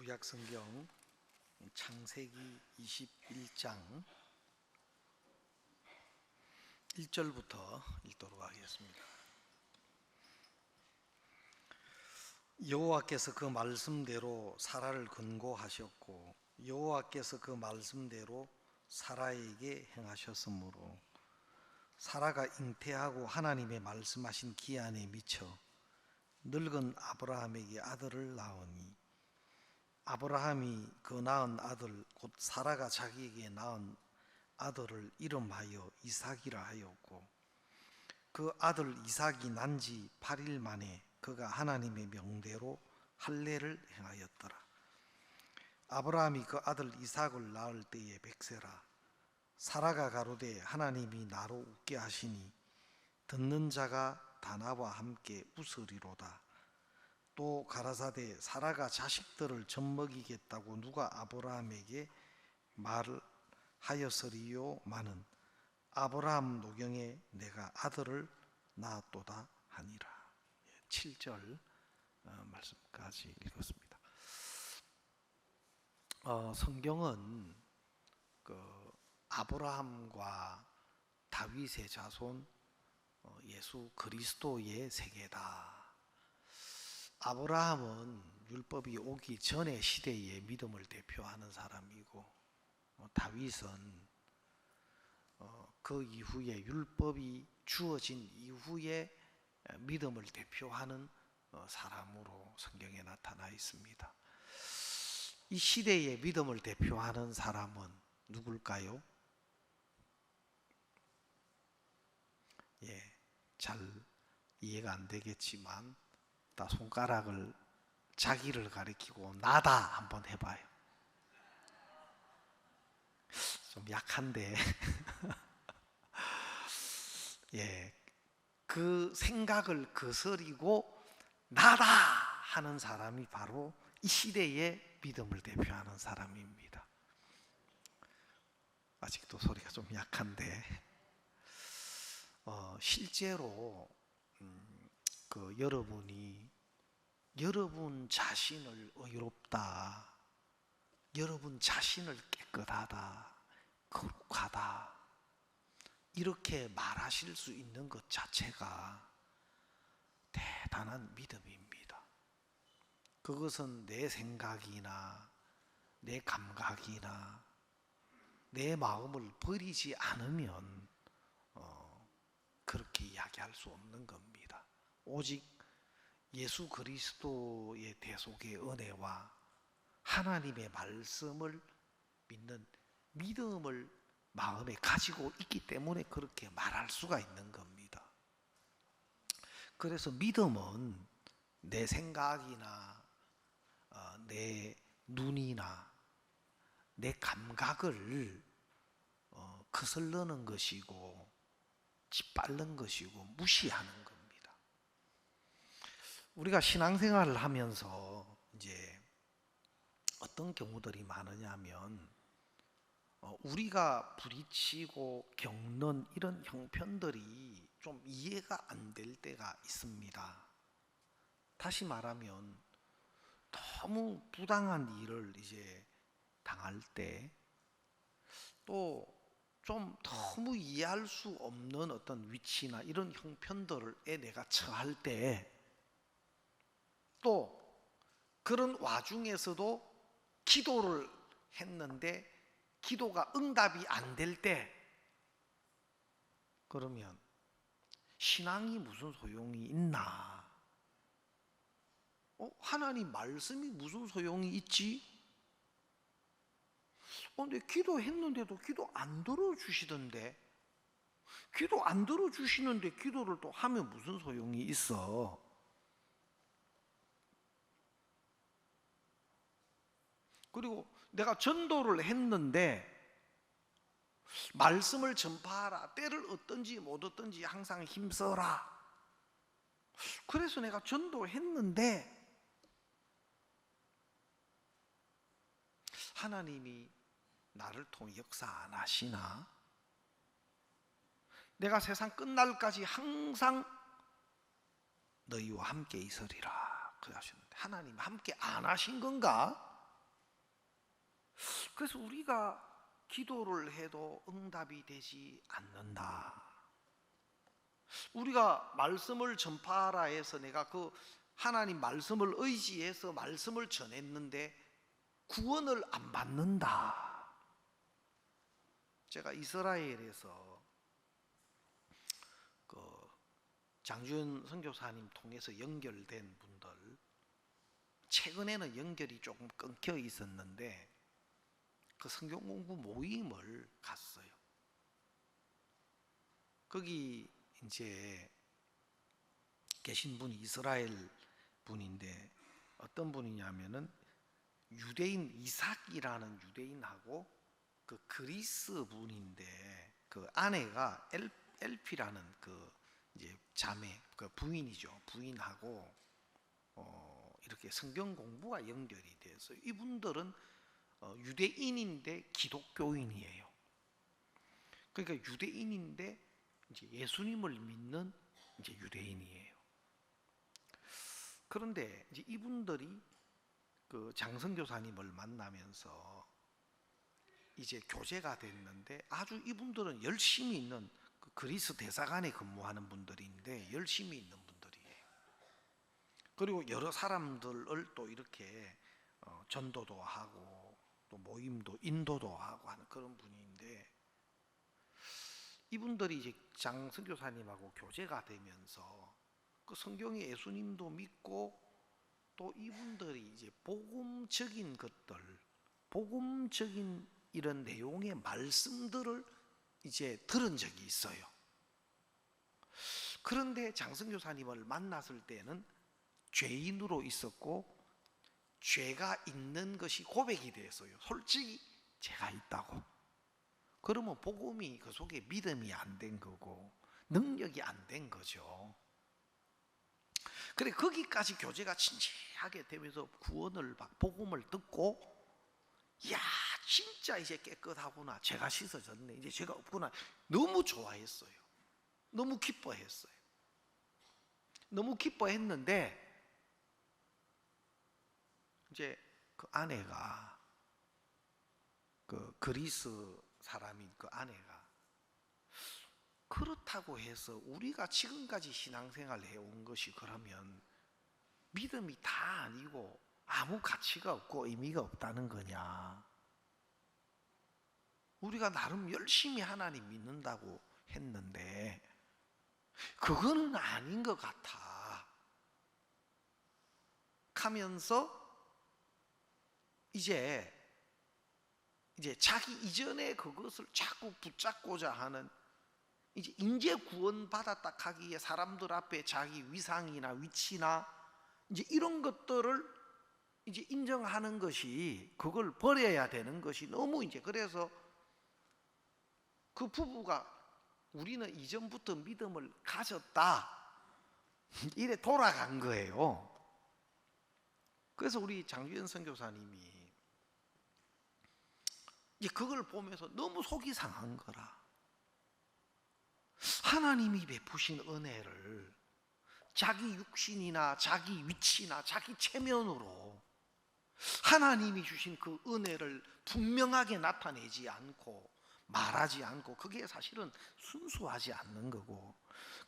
구약성경 창세기 21장 1절부터 읽도록 하겠습니다. 여호와께서 그 말씀대로 사라를 권고하셨고 여호와께서 그 말씀대로 사라에게 행하셨으므로 사라가 잉태하고 하나님의 말씀하신 기한에 미쳐 늙은 아브라함에게 아들을 낳으니 아브라함이 그 낳은 아들 곧 사라가 자기에게 낳은 아들을 이름하여 이삭이라 하였고 그 아들 이삭이 난 지 8일 만에 그가 하나님의 명대로 할례를 행하였더라. 아브라함이 그 아들 이삭을 낳을 때에 100세라. 사라가 가로되 하나님이 나로 웃게 하시니 듣는 자가 다 나와 함께 웃으리로다. 또 가라사대 사라가 자식들을 젖먹이겠다고 누가 아브라함에게 말을 하였으리요마는 아브라함 노경에 내가 아들을 낳았도다 하니라. 7절 말씀까지 읽었습니다. 성경은 그 아브라함과 다윗의 자손 예수 그리스도의 세계다. 아브라함은 율법이 오기 전의 시대의 믿음을 대표하는 사람이고 다윗은 그 이후에 율법이 주어진 이후에 믿음을 대표하는 사람으로 성경에 나타나 있습니다. 이 시대의 믿음을 대표하는 사람은 누굴까요? 잘 이해가 안 되겠지만 다 손가락을 자기를 가리키고 나다 한번 해봐요. 좀 약한데 그 생각을 거스리고 나다 하는 사람이 바로 이 시대의 믿음을 대표하는 사람입니다. 아직도 소리가 좀 약한데 실제로 여러분이 여러분 자신을 의롭다, 여러분 자신을 깨끗하다, 거룩하다 이렇게 말하실 수 있는 것 자체가 대단한 믿음입니다. 그것은 내 생각이나 내 감각이나 내 마음을 버리지 않으면 그렇게 이야기할 수 없는 겁니다. 오직 예수 그리스도의 대속의 은혜와 하나님의 말씀을 믿는 믿음을 마음에 가지고 있기 때문에 그렇게 말할 수가 있는 겁니다. 그래서 믿음은 내 생각이나 내 눈이나 내 감각을 거슬러는 것이고 짓밟는 것이고 무시하는 겁니다. 우리가 신앙생활을 하면서 이제 어떤 경우들이 많으냐면 우리가 부딪히고 겪는 이런 형편들이 좀 이해가 안 될 때가 있습니다. 다시 말하면 너무 부당한 일을 이제 당할 때 또 좀 너무 이해할 수 없는 어떤 위치나 이런 형편들에 내가 처할 때 또 그런 와중에서도 기도를 했는데 기도가 응답이 안 될 때 그러면 신앙이 무슨 소용이 있나? 하나님 말씀이 무슨 소용이 있지? 근데 기도했는데도 기도 안 들어주시던데 기도 안 들어주시는데 기도를 또 하면 무슨 소용이 있어? 그리고 내가 전도를 했는데 말씀을 전파하라. 때를 얻든지 못 얻든지 항상 힘써라. 그래서 내가 전도했는데 하나님이 나를 통해 역사 안 하시나? 내가 세상 끝날까지 항상 너희와 함께 있으리라 그러셨는데 하나님 함께 안 하신 건가? 그래서 우리가 기도를 해도 응답이 되지 않는다. 우리가 말씀을 전파하라 해서 내가 그 하나님 말씀을 의지해서 말씀을 전했는데 구원을 안 받는다. 제가 이스라엘에서 그 장주현 선교사님 통해서 연결된 분들, 최근에는 연결이 조금 끊겨 있었는데 그 성경 공부 모임을 갔어요. 거기 이제 계신 분이 이스라엘 분인데 어떤 분이냐면은 유대인 이삭이라는 유대인하고 그 그리스 분인데 그 아내가 엘피라는 그 이제 자매 그 부인이죠. 부인하고 이렇게 성경 공부가 연결이 돼서 이분들은 유대인인데 기독교인이에요. 그러니까 유대인인데 이제 예수님을 믿는 이제 유대인이에요. 그런데 이제 이분들이 그 장성교사님을 만나면서 이제 교제가 됐는데 아주 이분들은 열심히 있는 그 그리스 대사관에 근무하는 분들인데 열심히 있는 분들이에요. 그리고 여러 사람들을 또 이렇게 전도도 하고 또 모임도 인도도 하고 하는 그런 분인데 이분들이 이제 장성교사님하고 교제가 되면서 그 성경에 예수님도 믿고 또 이분들이 이제 복음적인 것들, 복음적인 이런 내용의 말씀들을 이제 들은 적이 있어요. 그런데 장성교사님을 만났을 때는 죄인으로 있었고 죄가 있는 것이 고백이 됐어요. 솔직히 죄가 있다고. 그러면 복음이 그 속에 믿음이 안 된 거고 능력이 안 된 거죠. 그래 거기까지 교제가 진지하게 되면서 구원을 막 복음을 듣고 야 진짜 이제 깨끗하구나, 죄가 씻어졌네, 이제 죄가 없구나, 너무 좋아했어요. 너무 기뻐했어요. 너무 기뻐했는데 이제 그 아내가 그 그리스 사람인 그 아내가 그렇다고 해서 우리가 지금까지 신앙생활 해온 것이 그러면 믿음이 다 아니고 아무 가치가 없고 의미가 없다는 거냐? 우리가 나름 열심히 하나님 믿는다고 했는데 그거는 아닌 것 같아 하면서 이제 자기 이전에 그것을 자꾸 붙잡고자 하는, 이제 인제 구원받았다 하기에 사람들 앞에 자기 위상이나 위치나 이제 이런 것들을 이제 인정하는 것이, 그걸 버려야 되는 것이 너무 이제, 그래서 그 부부가 우리는 이전부터 믿음을 가졌다 이래 돌아간 거예요. 그래서 우리 장주현 선교사님이 이제 그걸 보면서 너무 속이 상한 거라. 하나님이 베푸신 은혜를 자기 육신이나 자기 위치나 자기 체면으로 하나님이 주신 그 은혜를 분명하게 나타내지 않고 말하지 않고, 그게 사실은 순수하지 않는 거고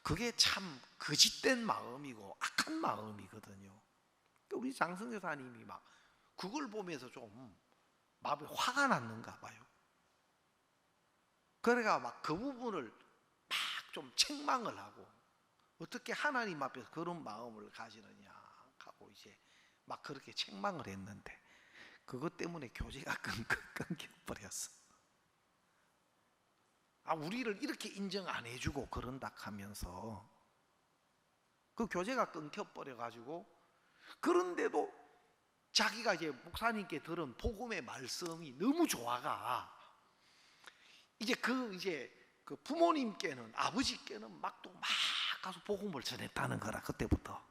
그게 참 거짓된 마음이고 악한 마음이거든요. 우리 장성교사님이 막 그걸 보면서 좀 마음에 화가 났는가 봐요. 그래가 막 그 부분을 막 좀 책망을 하고, 어떻게 하나님 앞에서 그런 마음을 가지느냐 하고 이제 막 그렇게 책망을 했는데 그것 때문에 교제가 끊겨버렸어. 우리를 이렇게 인정 안 해주고 그런다 하면서 그 교제가 끊겨버려가지고, 그런데도 자기가 이제 목사님께 들은 복음의 말씀이 너무 좋아가 이제 그 부모님께는, 아버지께는 막 또 막 가서 복음을 전했다는 거라. 그때부터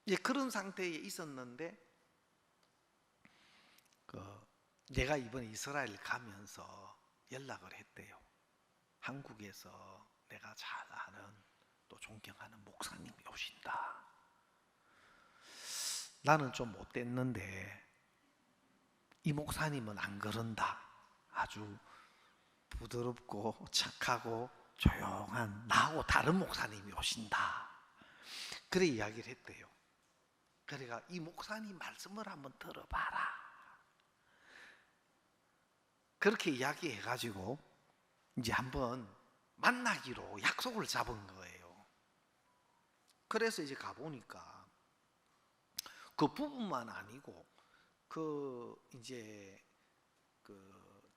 이제 그런 상태에 있었는데 내가 이번에 이스라엘 가면서 연락을 했대요. 한국에서 내가 잘 아는 또 존경하는 목사님이 오신다. 나는 좀 못됐는데 이 목사님은 안 그런다. 아주 부드럽고 착하고 조용한 나하고 다른 목사님이 오신다. 그래 이야기를 했대요. 그러니까 이 목사님 말씀을 한번 들어봐라. 그렇게 이야기해가지고 이제 한번 만나기로 약속을 잡은 거예요. 그래서 이제 가보니까 그 부부만 아니고 이제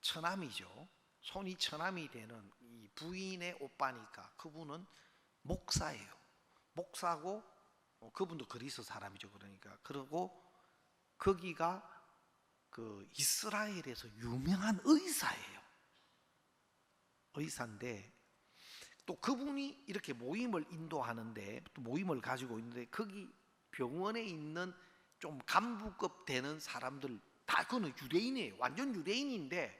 처남이죠. 손이 처남이 되는 이 부인의 오빠니까 그분은 목사예요. 목사고 그분도 그리스 사람이죠. 그러니까 그리고 거기가 이스라엘에서 유명한 의사예요. 의사인데 또 그분이 이렇게 모임을 인도하는데 또 모임을 가지고 있는데 거기 병원에 있는 좀 간부급 되는 사람들 다 그는 유대인이에요. 완전 유대인인데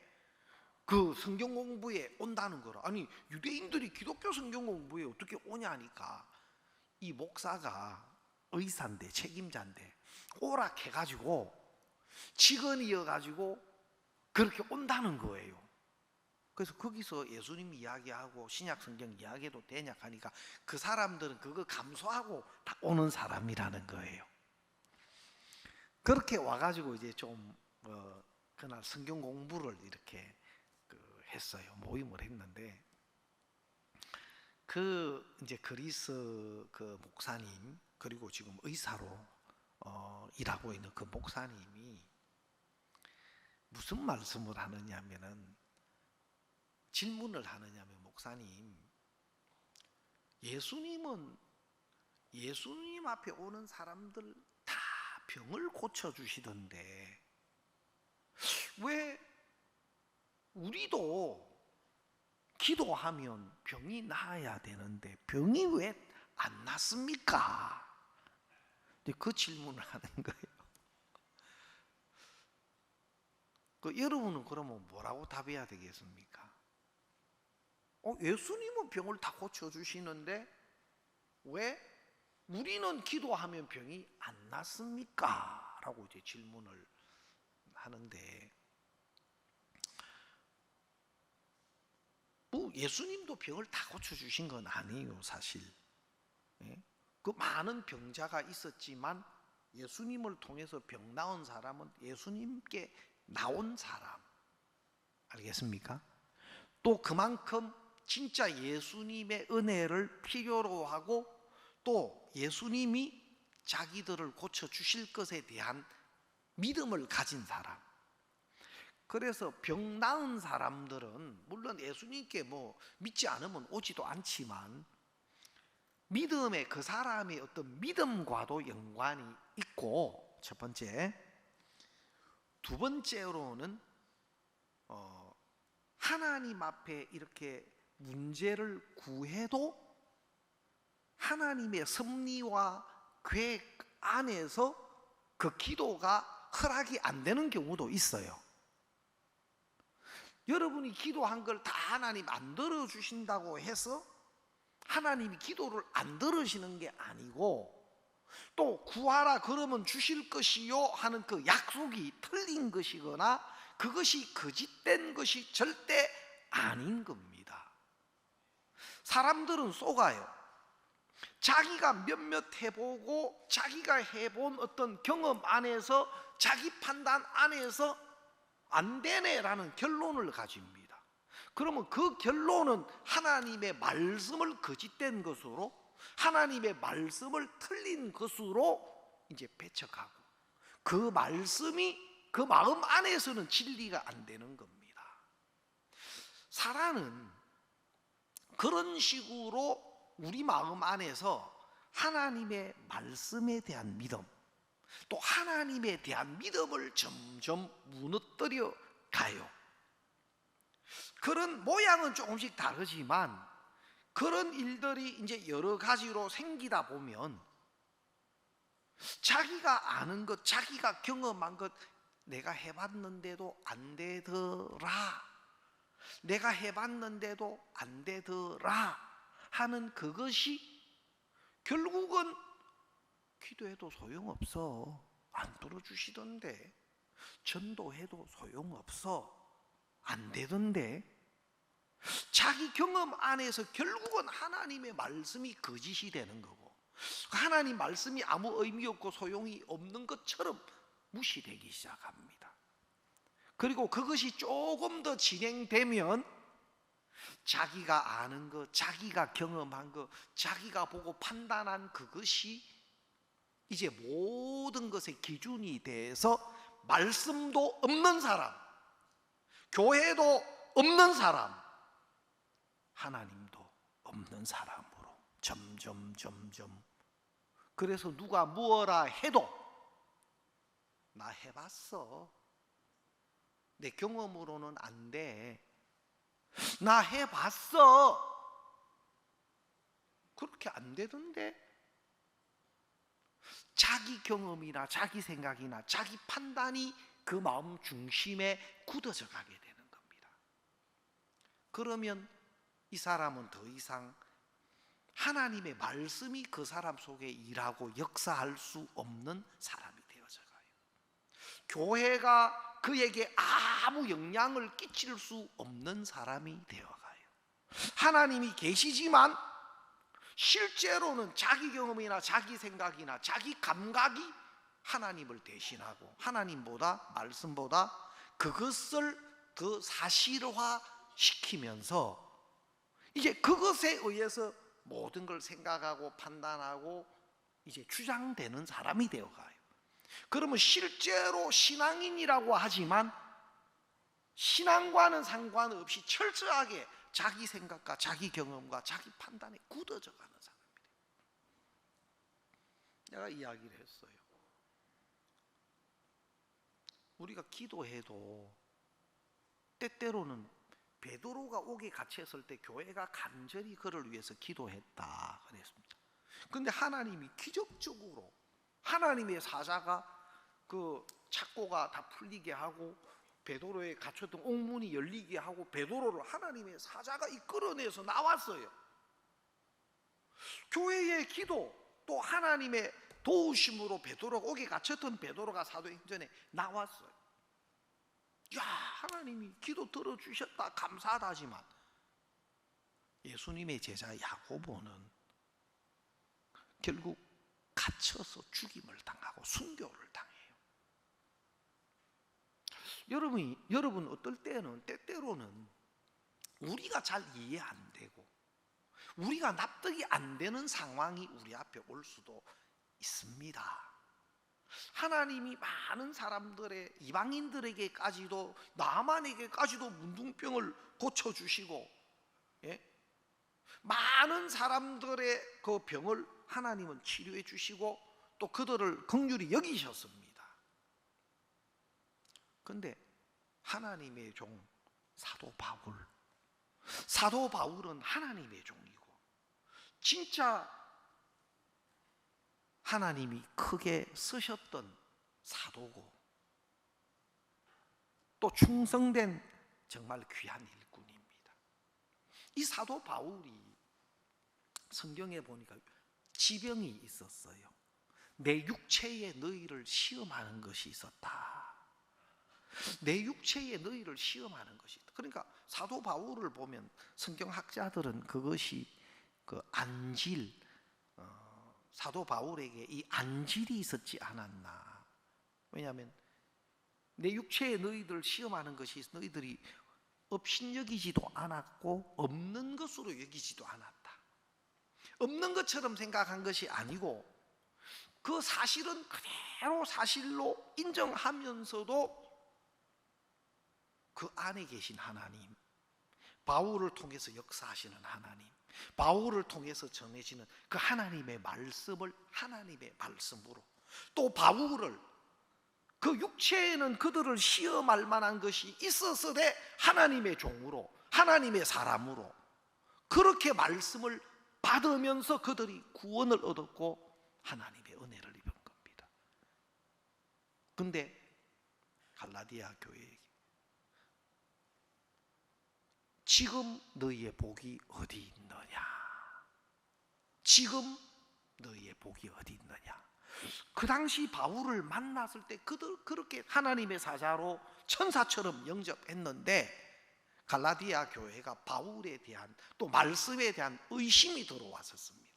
그 성경 공부에 온다는 거라. 아니 유대인들이 기독교 성경 공부에 어떻게 오냐니까 이 목사가 의사인데 책임자인데 오락해가지고 직원이어가지고 그렇게 온다는 거예요. 그래서 거기서 예수님 이야기하고 신약 성경 이야기도 되냐 하니까 그 사람들은 그거 감수하고 다 오는 사람이라는 거예요. 그렇게 와가지고 이제 좀 그날 성경 공부를 이렇게 했어요. 모임을 했는데 이제 그리스 목사님 그리고 지금 의사로 일하고 있는 그 목사님이 무슨 말씀을 하느냐면은 질문을 하느냐면 목사님 예수님은 예수님 앞에 오는 사람들 다 병을 고쳐주시던데 왜 우리도 기도하면 병이 나아야 되는데 병이 왜 안 낫습니까? 그 질문을 하는 거예요. 여러분은 그러면 뭐라고 답해야 되겠습니까? 예수님은 병을 다 고쳐주시는데 왜 우리는 기도하면 병이 안 낫습니까? 라고 이제 질문을 하는데 예수님도 병을 다 고쳐주신 건 아니에요, 사실. 그 많은 병자가 있었지만 예수님을 통해서 병 나은 사람은 예수님께 나온 사람. 알겠습니까? 또 그만큼 진짜 예수님의 은혜를 필요로 하고 또 예수님이 자기들을 고쳐주실 것에 대한 믿음을 가진 사람. 그래서 병 나은 사람들은 물론 예수님께 믿지 않으면 오지도 않지만 믿음에 그 사람의 어떤 믿음과도 연관이 있고 첫 번째. 두 번째로는 하나님 앞에 이렇게 문제를 구해도 하나님의 섭리와 계획 안에서 그 기도가 허락이 안 되는 경우도 있어요. 여러분이 기도한 걸 다 하나님 안 들어주신다고 해서 하나님이 기도를 안 들으시는 게 아니고 또 구하라 그러면 주실 것이요 하는 그 약속이 틀린 것이거나 그것이 거짓된 것이 절대 아닌 겁니다. 사람들은 속아요. 자기가 몇몇 해보고 자기가 해본 어떤 경험 안에서 자기 판단 안에서 안 되네라는 결론을 가집니다. 그러면 그 결론은 하나님의 말씀을 거짓된 것으로 하나님의 말씀을 틀린 것으로 이제 배척하고 그 말씀이 그 마음 안에서는 진리가 안 되는 겁니다. 사랑은 그런 식으로 우리 마음 안에서 하나님의 말씀에 대한 믿음 또 하나님에 대한 믿음을 점점 무너뜨려 가요. 그런 모양은 조금씩 다르지만 그런 일들이 이제 여러 가지로 생기다 보면 자기가 아는 것, 자기가 경험한 것 내가 해봤는데도 안 되더라. 내가 해봤는데도 안 되더라 하는 그것이 결국은 기도해도 소용없어. 안 들어주시던데 전도해도 소용없어. 안 되던데. 자기 경험 안에서 결국은 하나님의 말씀이 거짓이 되는 거고, 하나님 말씀이 아무 의미 없고 소용이 없는 것처럼 무시되기 시작합니다. 그리고 그것이 조금 더 진행되면 자기가 아는 것, 자기가 경험한 것, 자기가 보고 판단한 그것이 이제 모든 것의 기준이 돼서 말씀도 없는 사람, 교회도 없는 사람, 하나님도 없는 사람으로 점점 그래서 누가 무엇라 해도 나 해봤어, 내 경험으로는 안 돼, 나 해봤어, 그렇게 안 되던데. 자기 경험이나 자기 생각이나 자기 판단이 그 마음 중심에 굳어져 가게 되는 겁니다. 그러면 이 사람은 더 이상 하나님의 말씀이 그 사람 속에 일하고 역사할 수 없는 사람이 되어져 가요. 교회가 그에게 아무 영향을 끼칠 수 없는 사람이 되어 가요. 하나님이 계시지만 실제로는 자기 경험이나 자기 생각이나 자기 감각이 하나님을 대신하고 하나님보다, 말씀보다 그것을 더 사실화 시키면서 이제 그것에 의해서 모든 걸 생각하고 판단하고 이제 주장되는 사람이 되어가요. 그러면 실제로 신앙인이라고 하지만 신앙과는 상관없이 철저하게 자기 생각과 자기 경험과 자기 판단에 굳어져 가는 사람이에요. 내가 이야기를 했어요. 우리가 기도해도 때때로는 베드로가 옥에 갇혔을 때 교회가 간절히 그를 위해서 기도했다 그랬습니다. 그런데 하나님이 기적적으로 하나님의 사자가 그 착고가 다 풀리게 하고 베드로의 갇혔던 옥문이 열리게 하고 베드로를 하나님의 사자가 이끌어내서 나왔어요. 교회의 기도 또 하나님의 도우심으로 베드로가 옥에 갇혔던 베드로가 사도행전에 나왔어요. 야, 하나님이 기도 들어주셨다 감사하다지만 예수님의 제자 야고보는 결국 갇혀서 죽임을 당하고 순교를 당해요. 여러분 어떨 때는 때때로는 우리가 잘 이해 안 되고 우리가 납득이 안 되는 상황이 우리 앞에 올 수도 있습니다. 하나님이 많은 사람들의 이방인들에게까지도 나만에게까지도 문둥병을 고쳐주시고 많은 사람들의 그 병을 하나님은 치료해 주시고 또 그들을 긍휼히 여기셨습니다. 그런데 하나님의 종 사도 바울은 하나님의 종이고 진짜 하나님이 크게 쓰셨던 사도고 또 충성된 정말 귀한 일꾼입니다. 이 사도 바울이 성경에 보니까 지병이 있었어요. 내 육체에 너희를 시험하는 것이 있었다. 내 육체에 너희를 시험하는 것이 있다. 그러니까 사도 바울을 보면 성경학자들은 그것이 그 안질, 사도 바울에게 이 안질이 있었지 않았나. 왜냐하면 내 육체에 너희들 시험하는 것이 너희들이 업신여기지도 않았고 없는 것으로 여기지도 않았다. 없는 것처럼 생각한 것이 아니고 그 사실은 그대로 사실로 인정하면서도 그 안에 계신 하나님, 바울을 통해서 역사하시는 하나님, 바울을 통해서 전해지는 그 하나님의 말씀을 하나님의 말씀으로 또 바울을 그 육체에는 그들을 시험할 만한 것이 있었으되 하나님의 종으로 하나님의 사람으로 그렇게 말씀을 받으면서 그들이 구원을 얻었고 하나님의 은혜를 입은 겁니다. 근데 갈라디아 교회에게 지금 너희의 복이 어디 있느냐? 지금 너희의 복이 어디 있느냐? 그 당시 바울을 만났을 때 그들 그렇게 하나님의 사자로 천사처럼 영접했는데 갈라디아 교회가 바울에 대한 또 말씀에 대한 의심이 들어왔었습니다.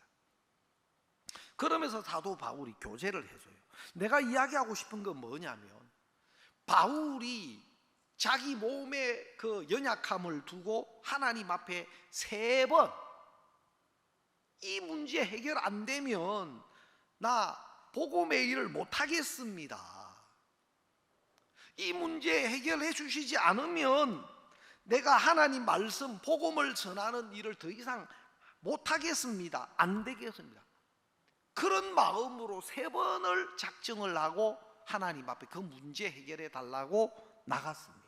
그러면서 사도 바울이 교제를 해줘요. 내가 이야기하고 싶은 건 뭐냐면 바울이 자기 몸의 그 연약함을 두고 하나님 앞에 3번 이 문제 해결 안 되면 나 복음의 일을 못하겠습니다. 이 문제 해결해 주시지 않으면 내가 하나님 말씀 복음을 전하는 일을 더 이상 못하겠습니다. 안 되겠습니다. 그런 마음으로 3번을 작정을 하고 하나님 앞에 그 문제 해결해 달라고 나갔습니다.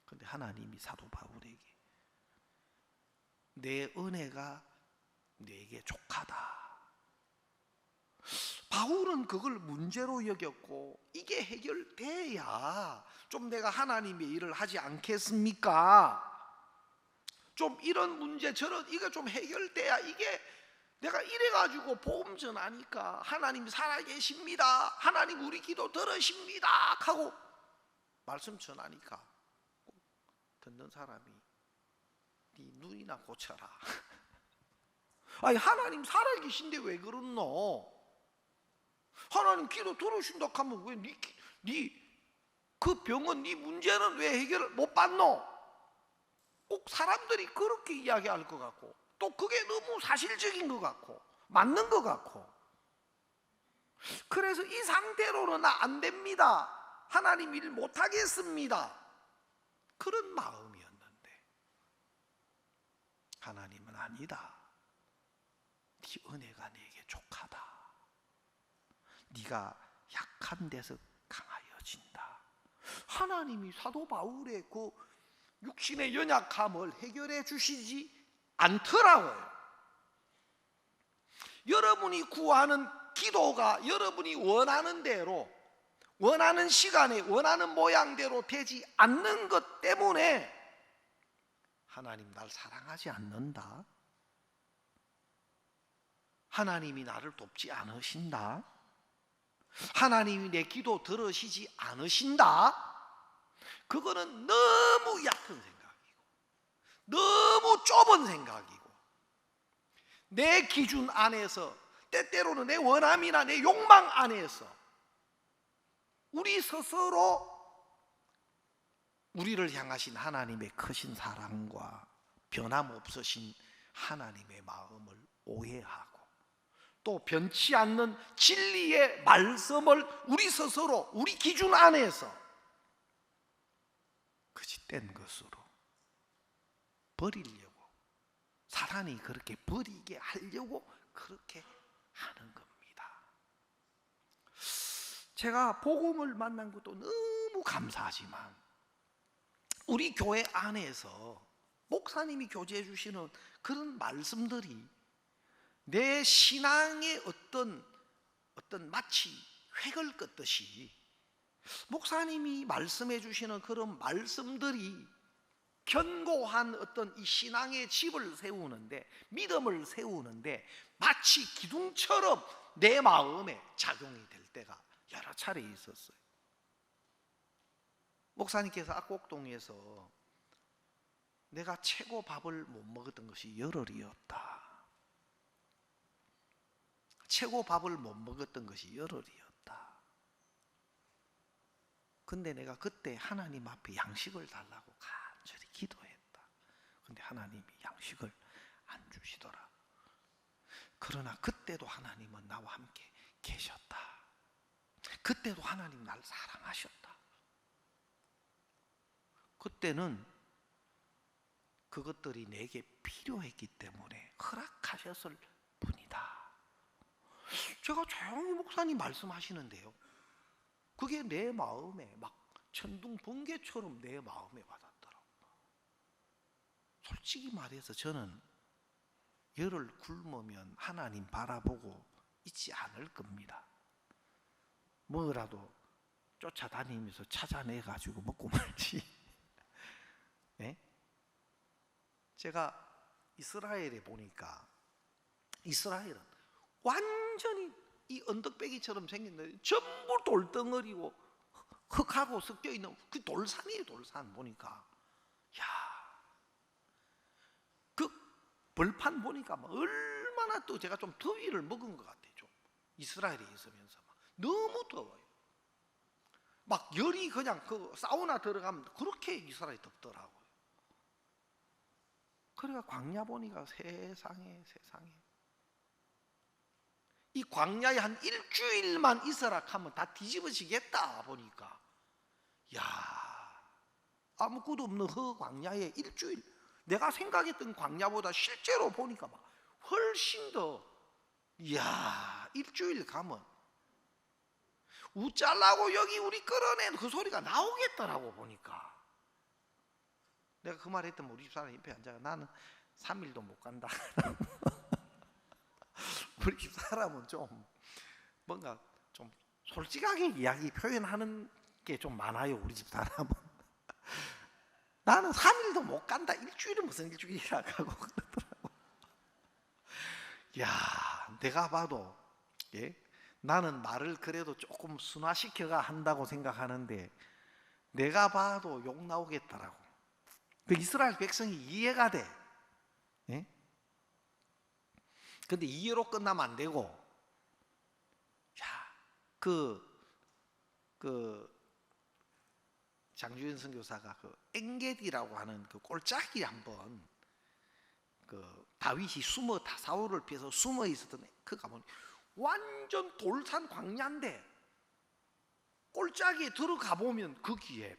그런데 하나님이 사도 바울에게 내 은혜가 네게 족하다. 바울은 그걸 문제로 여겼고 이게 해결돼야 좀 내가 하나님의 일을 하지 않겠습니까? 좀 이런 문제 저런 이거 좀 해결돼야 이게 내가 이래가지고 복음 전하니까 하나님 살아계십니다, 하나님 우리 기도 들으십니다 하고 말씀 전하니까 꼭 듣는 사람이 네 눈이나 고쳐라. 아니 하나님 살아계신데 왜 그렇노? 하나님 기도 들으신다 하면 왜 그 병은 네 문제는 왜 해결을 못 받노? 꼭 사람들이 그렇게 이야기할 것 같고 또 그게 너무 사실적인 것 같고 맞는 것 같고 그래서 이 상태로는 나 안 됩니다, 하나님 일 못하겠습니다, 그런 마음이었는데 하나님은 아니다. 네 은혜가 내게 족하다. 네가 약한 데서 강하여진다. 하나님이 사도 바울의 그 육신의 연약함을 해결해 주시지 않더라고요. 여러분이 구하는 기도가 여러분이 원하는 대로 원하는 시간에 원하는 모양대로 되지 않는 것 때문에 하나님 날 사랑하지 않는다, 하나님이 나를 돕지 않으신다, 하나님이 내 기도 들으시지 않으신다, 그거는 너무 얕은 생각이고 너무 좁은 생각이고 내 기준 안에서 때때로는 내 원함이나 내 욕망 안에서 우리 스스로 우리를 향하신 하나님의 크신 사랑과 변함없으신 하나님의 마음을 오해하고 또 변치 않는 진리의 말씀을 우리 스스로 우리 기준 안에서 거짓된 것으로 버리려고 사단이 그렇게 버리게 하려고 그렇게 하는 겁니다. 제가 복음을 만난 것도 너무 감사하지만 우리 교회 안에서 목사님이 교제해 주시는 그런 말씀들이 내 신앙의 어떤 마치 획을 긋듯이 목사님이 말씀해 주시는 그런 말씀들이 견고한 어떤 이 신앙의 집을 세우는데 믿음을 세우는데 마치 기둥처럼 내 마음에 작용이 될 때가 여러 차례 있었어요. 목사님께서 악곡동에서 내가 최고 밥을 못 먹었던 것이 열흘이었다. 최고 밥을 못 먹었던 것이 열흘이었다. 근데 내가 그때 하나님 앞에 양식을 달라고 간절히 기도했다. 근데 하나님이 양식을 안 주시더라. 그러나 그때도 하나님은 나와 함께 계셨다. 그때도 하나님 나를 사랑하셨다. 그때는 그것들이 내게 필요했기 때문에 허락하셨을 뿐이다. 제가 조용히 목사님 말씀하시는데요, 그게 내 마음에 막 천둥 번개처럼 내 마음에 와닿더라고요. 솔직히 말해서 저는 열을 굶으면 하나님 바라보고 있지 않을 겁니다. 뭐라도 쫓아다니면서 찾아내가지고 먹고 말지. 네? 제가 이스라엘에 보니까 이스라엘은 완전히 이 언덕배기처럼 생겼는데 전부 돌덩어리고 흙하고 섞여 있는 그 돌산이에요. 돌산 보니까 야, 그 벌판 보니까 막 얼마나 또 제가 좀 더위를 먹은 것 같아요. 좀 이스라엘에 있으면서 막 너무 더워요. 막 열이 그냥 그 사우나 들어가면 그렇게 이스라엘이 덥더라고요. 그러니까 광야 보니까 세상에 이 광야에 한 일주일만 있어라 하면 다 뒤집어지겠다 보니까 야, 아무것도 없는 그 광야에 일주일, 내가 생각했던 광야보다 실제로 보니까 막 훨씬 더, 이야, 일주일 가면 우짤라고 여기 우리 끌어낸 그 소리가 나오겠더라고 보니까. 내가 그 말 했더니 우리 집사람 옆에 앉아가 나는 3일도 못 간다. 우리 집사람은 좀 뭔가 좀 솔직하게 이야기 표현하는 게 좀 많아요. 우리 집사람은. 나는 3일도 못 간다. 일주일은 무슨 일주일이라 하고 그러더라고. 야, 내가 봐도 예? 나는 말을 그래도 조금 순화시켜가 한다고 생각하는데 내가 봐도 욕 나오겠더라고. 그 이스라엘 백성이 이해가 돼. 예? 근데 이해로 끝나면 안 되고, 야, 장주현 선교사가 그 엥게디라고 하는 그 꼴짝이 한번 그 다윗이 사울을 피해서 숨어 있었던 그 가보니 완전 돌산 광야인데 꼴짝이에 들어가 보면 거기에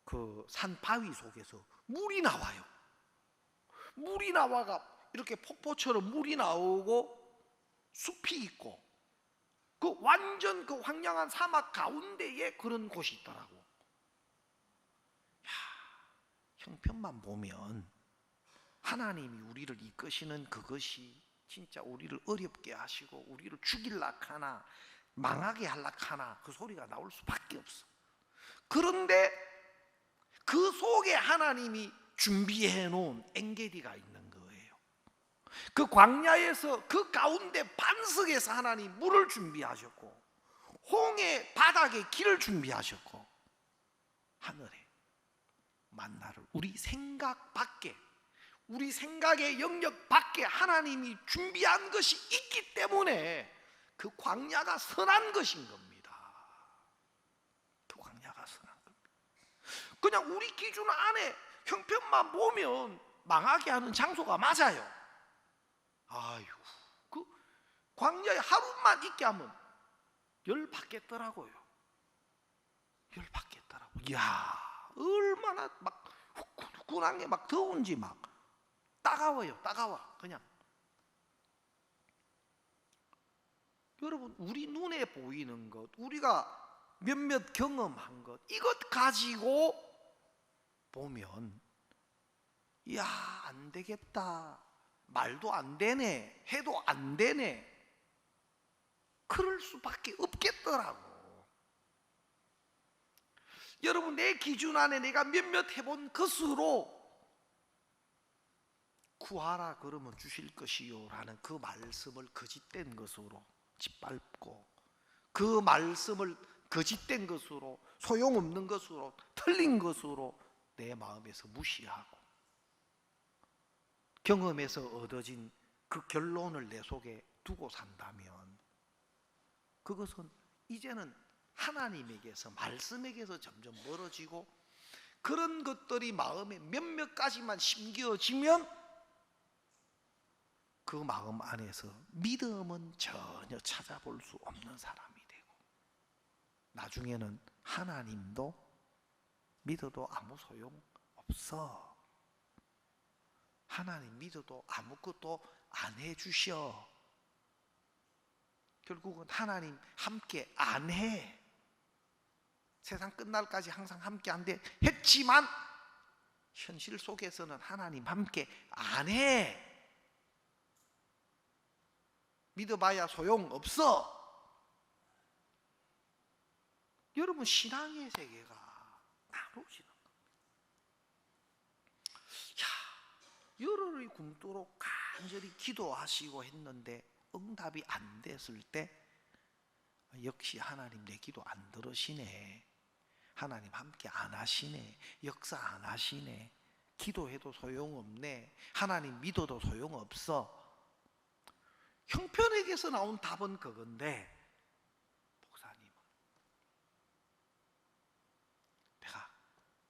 그 산 바위 속에서 물이 나와요. 물이 나와가 이렇게 폭포처럼 물이 나오고 숲이 있고 그 완전 그 황량한 사막 가운데에 그런 곳이 있더라고. 야, 형편만 보면 하나님이 우리를 이끄시는 그것이 진짜 우리를 어렵게 하시고 우리를 죽일라 하나 망하게 할라 하나 그 소리가 나올 수밖에 없어. 그런데 그 속에 하나님이 준비해 놓은 엥게디가 있는 거예요. 그 광야에서 그 가운데 반석에서 하나님 물을 준비하셨고 홍해 바닥에 길을 준비하셨고 하늘에 만나를 우리 생각 밖에 우리 생각의 영역 밖에 하나님이 준비한 것이 있기 때문에 그 광야가 선한 것인 겁니다. 그 광야가 선한 겁니다. 그냥 우리 기준 안에 형편만 보면 망하게 하는 장소가 맞아요. 아유, 그 광야에 하루만 있게 하면 열 받겠더라고요. 열 받겠더라고. 이야, 얼마나 막 후끈후끈한 게 막 더운지 막 따가워요. 따가워. 그냥 여러분 우리 눈에 보이는 것 우리가 몇몇 경험한 것 이것 가지고 보면 야, 안 되겠다. 말도 안 되네. 해도 안 되네. 그럴 수밖에 없겠더라고. 여러분 내 기준 안에 내가 몇몇 해본 것으로 구하라 그러면 주실 것이요 라는 그 말씀을 거짓된 것으로 짓밟고 그 말씀을 거짓된 것으로 소용없는 것으로 틀린 것으로 내 마음에서 무시하고 경험에서 얻어진 그 결론을 내 속에 두고 산다면 그것은 이제는 하나님에게서 말씀에게서 점점 멀어지고 그런 것들이 마음에 몇몇 가지만 심겨지면 그 마음 안에서 믿음은 전혀 찾아볼 수 없는 사람이 되고 나중에는 하나님도 믿어도 아무 소용 없어. 하나님 믿어도 아무것도 안 해주셔. 결국은 하나님 함께 안 해. 세상 끝날까지 항상 함께 안 돼. 했지만 현실 속에서는 하나님 함께 안 해. 믿어봐야 소용없어. 여러분 신앙의 세계가 나눠지는 겁니다. 야, 열흘이 굶도록 간절히 기도하시고 했는데 응답이 안 됐을 때 역시 하나님 내 기도 안 들으시네. 하나님 함께 안 하시네. 역사 안 하시네. 기도해도 소용없네. 하나님 믿어도 소용없어. 형편에게서 나온 답은 그건데, 목사님은 내가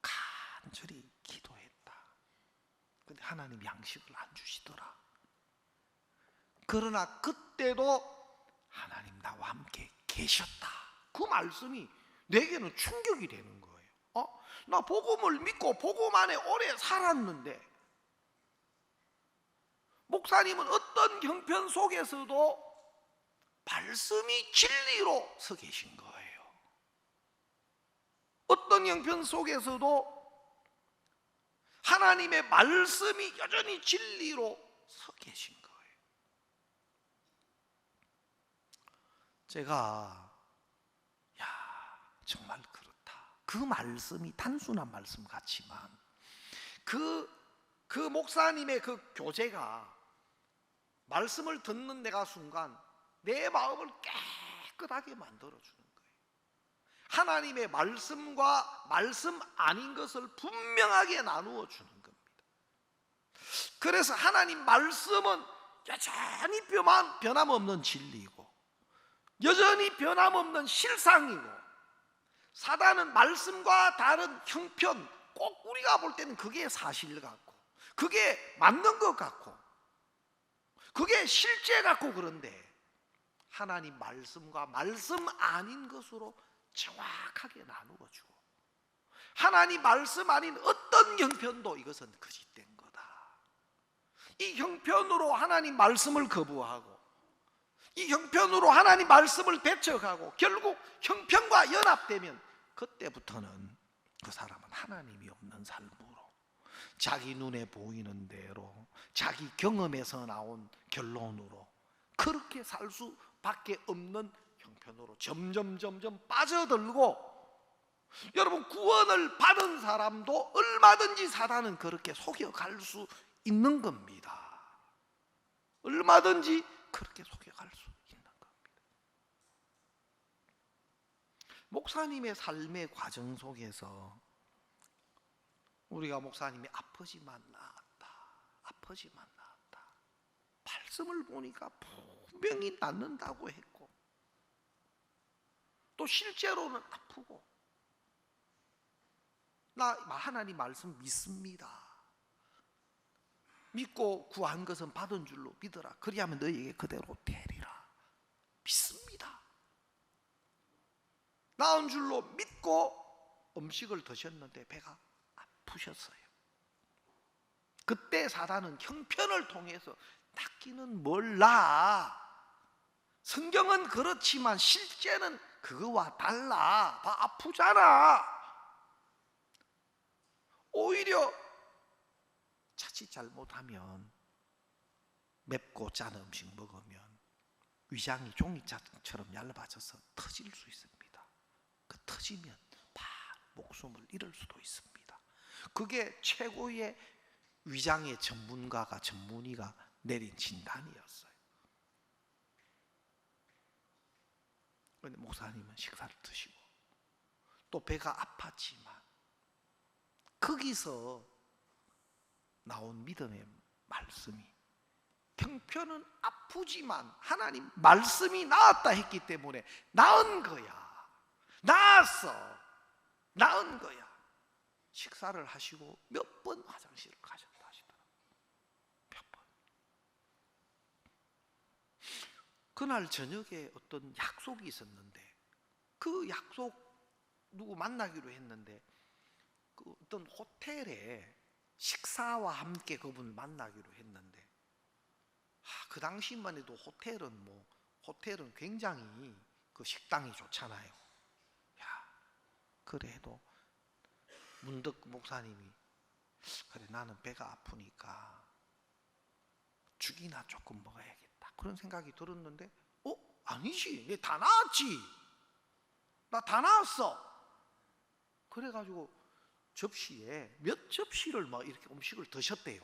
간절히 기도했다. 근데 하나님 양식을 안 주시더라. 그러나 그때도 하나님 나와 함께 계셨다. 그 말씀이 내게는 충격이 되는 거예요. 나 복음을 믿고 복음 안에 오래 살았는데, 목사님은 어떤 형편 속에서도 말씀이 진리로 서 계신 거예요. 어떤 형편 속에서도 하나님의 말씀이 여전히 진리로 서 계신 거예요. 제가 정말 그렇다. 그 말씀이 단순한 말씀 같지만 그 목사님의 그 교제가 말씀을 듣는 내가 순간 내 마음을 깨끗하게 만들어주는 거예요. 하나님의 말씀과 말씀 아닌 것을 분명하게 나누어 주는 겁니다. 그래서 하나님 말씀은 여전히 변함없는 진리이고 여전히 변함없는 실상이고, 사단은 말씀과 다른 형편, 꼭 우리가 볼 때는 그게 사실 같고 그게 맞는 것 같고 그게 실제 같고, 그런데 하나님 말씀과 말씀 아닌 것으로 정확하게 나누어주고, 하나님 말씀 아닌 어떤 형편도 이것은 거짓된 거다. 이 형편으로 하나님 말씀을 거부하고 이 형편으로 하나님 말씀을 배척하고 결국 형편과 연합되면 그때부터는 그 사람은 하나님이 없는 삶으로, 자기 눈에 보이는 대로, 자기 경험에서 나온 결론으로 그렇게 살 수밖에 없는 형편으로 점점 빠져들고, 여러분, 구원을 받은 사람도 얼마든지 사단은 그렇게 속여갈 수 있는 겁니다. 얼마든지 그렇게 속여갈 수 있는 겁니다. 목사님의 삶의 과정 속에서 우리가 목사님이 아프지만 나았다. 말씀을 보니까 분명히 낫는다고 했고 또 실제로는 아프고, 나 하나님 말씀 믿습니다. 믿고 구한 것은 받은 줄로 믿어라. 그리하면 너희에게 그대로 되리라. 믿습니다. 나은 줄로 믿고 음식을 드셨는데 배가 아프셨어요. 그때 사단은 형편을 통해서 낫기는 몰라, 성경은 그렇지만 실제는 그거와 달라, 다 아프잖아. 오히려 자칫 잘못하면 맵고 짠 음식 먹으면 위장이 종이짝처럼 얇아져서 터질 수 있습니다. 그 터지면 바로 목숨을 잃을 수도 있습니다. 그게 최고의 위장의 전문의가 내린 진단이었어요. 그런데 목사님은 식사를 드시고 또 배가 아팠지만 거기서 나온 믿음의 말씀이, 형편은 아프지만 하나님 말씀이 나았다 했기 때문에 나은 거야. 나았어. 나은 거야. 식사를 하시고 몇 번 화장실을 가셨다 하시더라고요. 몇 번. 그날 저녁에 어떤 약속이 있었는데, 그 약속 누구 만나기로 했는데 그 어떤 호텔에 식사와 함께 그분을 만나기로 했는데, 그 당시만 해도 호텔은 굉장히 그 식당이 좋잖아요. 그래도 문득 목사님이, 그래 나는 배가 아프니까 죽이나 조금 먹어야겠다, 그런 생각이 들었는데, 아니지, 내 다 나았지, 나 다 나았어. 그래가지고 접시에 몇 접시를 막 이렇게 음식을 드셨대요.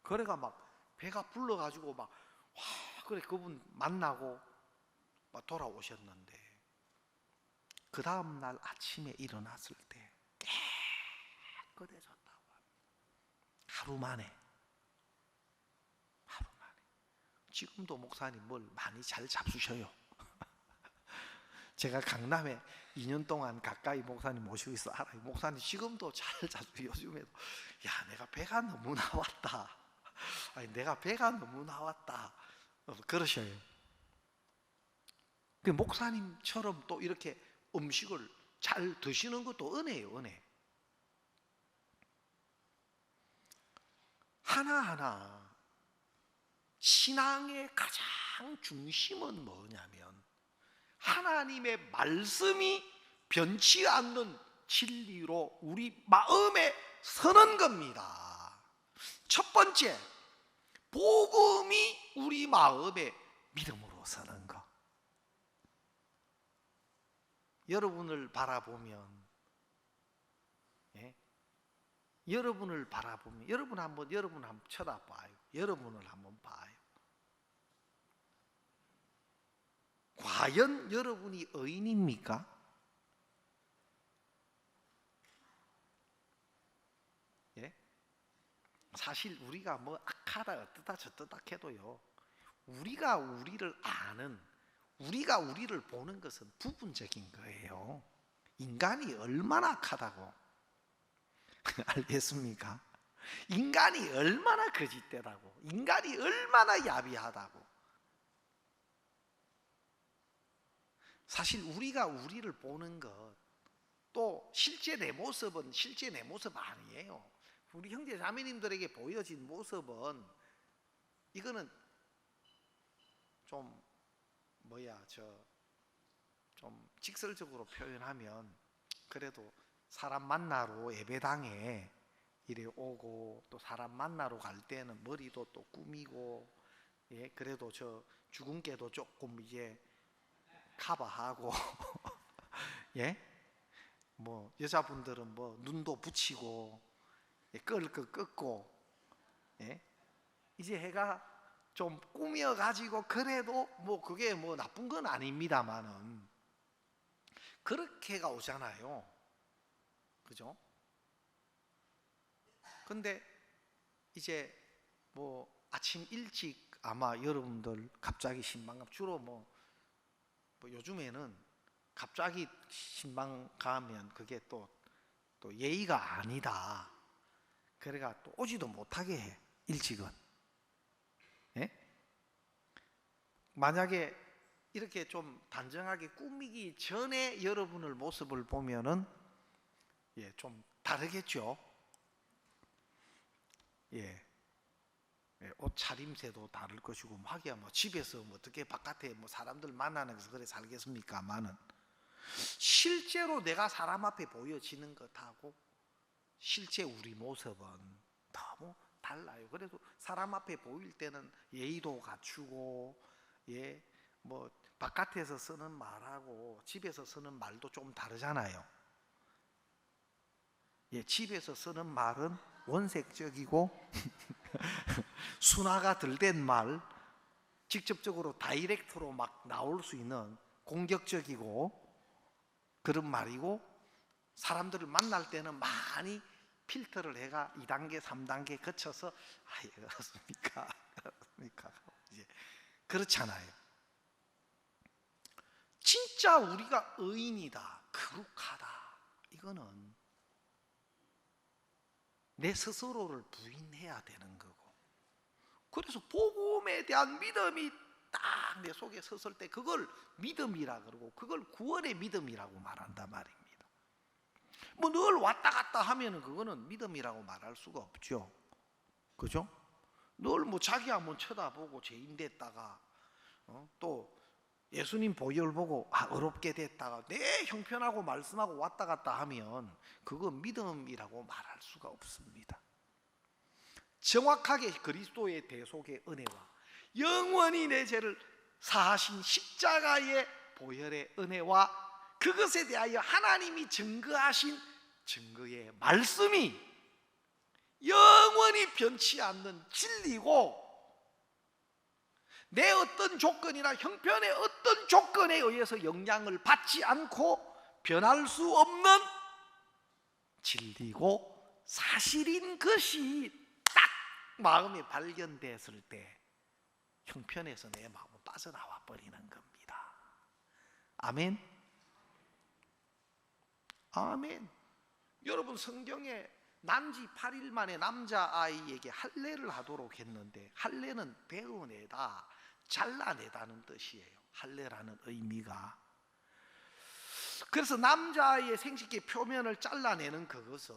그래가 막 배가 불러가지고 그래 그분 만나고 돌아오셨는데 그 다음 날 아침에 일어났을 때 깨끗해졌다고 합니다. 하루 만에. 지금도 목사님 뭘 많이 잘 잡수셔요. 제가 강남에 2년 동안 가까이 목사님 모시고 있어 알아요. 목사님 지금도 잘 잡수요. 요즘에도 야, 내가 배가 너무 나왔다. 아니, 내가 배가 너무 나왔다. 그러셔요. 그 목사님처럼 또 이렇게 음식을 잘 드시는 것도 은혜예요, 은혜. 하나하나 신앙의 가장 중심은 뭐냐면 하나님의 말씀이 변치 않는 진리로 우리 마음에 서는 겁니다. 첫 번째, 복음이 우리 마음에 믿음으로 서는 것. 여러분을 바라보면, 여러분 한번 쳐다봐요. 여러분을 한번 봐요. 과연 여러분이 의인입니까? 사실 우리가 뭐 악하다 어떠다 저떠다 해도요, 우리가 우리를 아는, 우리가 우리를 보는 것은 부분적인 거예요. 인간이 얼마나 악하다고 알겠습니까? 인간이 얼마나 거짓되다고, 인간이 얼마나 야비하다고. 사실 우리가 우리를 보는 것, 또 실제 내 모습은 실제 내 모습 아니에요. 우리 형제 자매님들에게 보여진 모습은, 이거는 좀 좀 직설적으로 표현하면, 그래도 사람 만나러 예배당에 이래 오고, 또 사람 만나러 갈 때는 머리도 또 꾸미고, 그래도 저 주근깨도 조금 이제 커버하고 뭐 여자분들은 뭐 눈도 붙이고 끌 긋고, 이제 해가 좀 꾸며가지고, 그래도 뭐 그게 뭐 나쁜 건 아닙니다만은 그렇게가 오잖아요. 그죠? 근데 이제 뭐 아침 일찍 아마 여러분들 갑자기 신방, 주로 뭐 요즘에는 갑자기 신방 가면 그게 또 예의가 아니다. 그래가 또 오지도 못하게 해, 일찍은. 만약에 이렇게 좀 단정하게 꾸미기 전에 여러분을 모습을 보면은 좀 다르겠죠. 옷 차림새도 다를 것이고, 하기야 뭐 집에서 뭐 어떻게 바깥에 뭐 사람들 만나면서 그래 살겠습니까만은, 실제로 내가 사람 앞에 보여지는 것하고 실제 우리 모습은 너무 달라요. 그래도 사람 앞에 보일 때는 예의도 갖추고, 뭐 바깥에서 쓰는 말하고 집에서 쓰는 말도 좀 다르잖아요. 집에서 쓰는 말은 원색적이고 순화가 덜 된 말, 직접적으로 다이렉트로 막 나올 수 있는 공격적이고 그런 말이고, 사람들을 만날 때는 많이 필터를 해가 2단계 3단계 거쳐서 그렇습니까? 이제 그렇잖아요. 진짜 우리가 의인이다, 거룩하다, 이거는 내 스스로를 부인해야 되는 거고, 그래서 복음에 대한 믿음이 딱 내 속에 섰을 때 그걸 믿음이라 그러고, 그걸 구원의 믿음이라고 말한단 말입니다. 뭐 늘 왔다 갔다 하면은 그거는 믿음이라고 말할 수가 없죠. 그죠? 늘 뭐 자기 한번 쳐다보고 죄인 됐다가 또 예수님 보혈 보고 어렵게 됐다가 내 형편하고 말씀하고 왔다 갔다 하면 그건 믿음이라고 말할 수가 없습니다. 정확하게 그리스도의 대속의 은혜와 영원히 내 죄를 사하신 십자가의 보혈의 은혜와 그것에 대하여 하나님이 증거하신 증거의 말씀이 영원히 변치 않는 진리고, 내 어떤 조건이나 형편의 어떤 조건에 의해서 영향을 받지 않고 변할 수 없는 진리고 사실인 것이 딱 마음에 발견됐을 때 형편에서 내 마음은 빠져나와 버리는 겁니다. 아멘. 아멘. 여러분, 성경에 난지 8일 만에 남자아이에게 할례를 하도록 했는데, 할례는 베어내다, 잘라내다는 뜻이에요. 할례라는 의미가. 그래서 남자아이의 생식기 표면을 잘라내는 그것은